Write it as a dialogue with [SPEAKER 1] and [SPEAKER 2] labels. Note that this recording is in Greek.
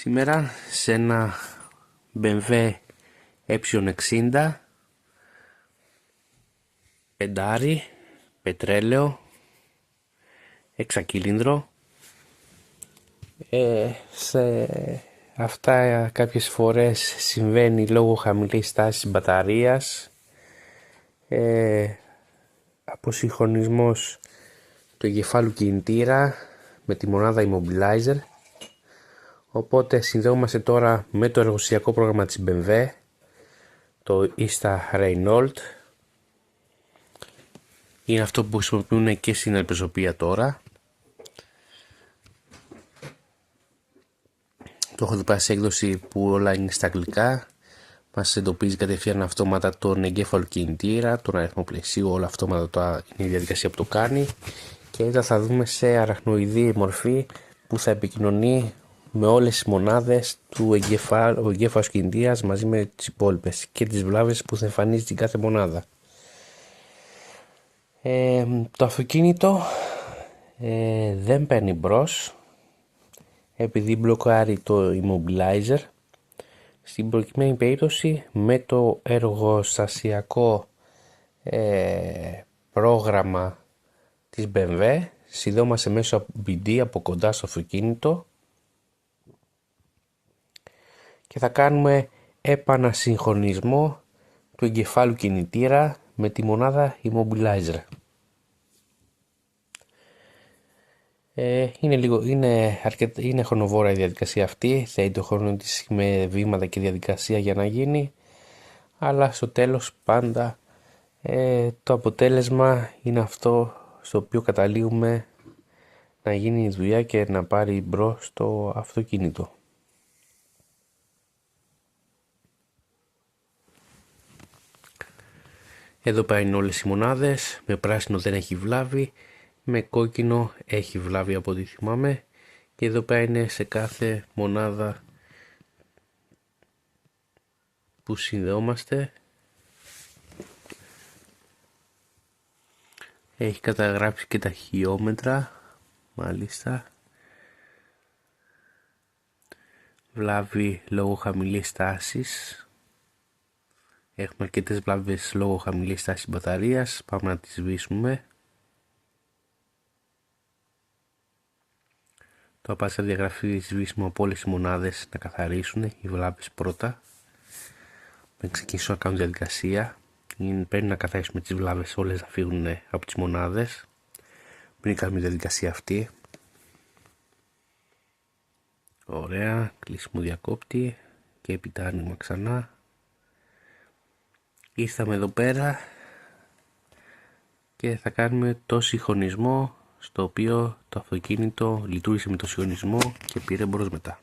[SPEAKER 1] Σήμερα σε ένα BMW E60 πεντάρι, πετρέλαιο, εξακύλινδρο. Σε αυτά κάποιες φορές συμβαίνει λόγω χαμηλής τάσης μπαταρίας, αποσυγχρονισμός του εγκεφάλου κινητήρα με τη μονάδα Immobilizer. Οπότε συνδέομαστε τώρα με το εργοστασιακό πρόγραμμα της BMW, το Insta Renault. Είναι αυτό που χρησιμοποιούν και στην ελπεζοπία τώρα. Το έχω δει πάει σε έκδοση που όλα είναι στα αγγλικά. Μας εντοπίζει κατευθείαν αυτόματα τον εγκέφαλο κινητήρα, τον αριθμό πλαισίου, όλα αυτόματα είναι η διαδικασία που το κάνει. Και εδώ θα δούμε σε αραχνοειδή μορφή που θα επικοινωνεί με όλες τις μονάδες του εγκέφαλου κινητήρας μαζί με τις υπόλοιπες και τις βλάβες που θα εμφανίζει την κάθε μονάδα. Το αυτοκίνητο δεν παίρνει μπρος επειδή μπλοκάρει το Immobilizer. Στην προκειμένη περίπτωση με το εργοστασιακό πρόγραμμα της BMW συνδέομαστε μέσω από BD από κοντά στο αυτοκίνητο και θα κάνουμε επανασυγχρονισμό του εγκεφάλου κινητήρα με τη μονάδα Immobilizer. Είναι χρονοβόρα η διαδικασία αυτή, θέλει το χρόνο της με βήματα και διαδικασία για να γίνει, αλλά στο τέλος πάντα το αποτέλεσμα είναι αυτό στο οποίο καταλήγουμε να γίνει η δουλειά και να πάρει μπρος το αυτοκίνητο. Εδώ πέρα είναι όλες οι μονάδες, με πράσινο δεν έχει βλάβη, με κόκκινο έχει βλάβη από ό,τι θυμάμαι και εδώ πέρα είναι σε κάθε μονάδα που συνδεόμαστε. Έχει καταγράψει και τα χιλιόμετρα, μάλιστα. Βλάβη λόγω χαμηλής τάσης. Έχουμε αρκετές βλάβες λόγω χαμηλής τάσης μπαταρίας, πάμε να τις σβήσουμε. Τώρα πάω σε διαγραφή σβήσιμο από όλες τις μονάδες να καθαρίσουν οι βλάβες πρώτα. Πριν ξεκινήσω να κάνω διαδικασία, πρέπει να καθαρίσουμε τις βλάβες όλες να φύγουν από τις μονάδες πριν κάνουμε τη διαδικασία αυτή. Ωραία, κλείσιμο διακόπτη και έπειτα άνοιγμα ξανά. Ήρθαμε εδώ πέρα και θα κάνουμε το συγχρονισμό, στο οποίο το αυτοκίνητο λειτουργήσε με το συγχρονισμό και πήρε μπρος μετά.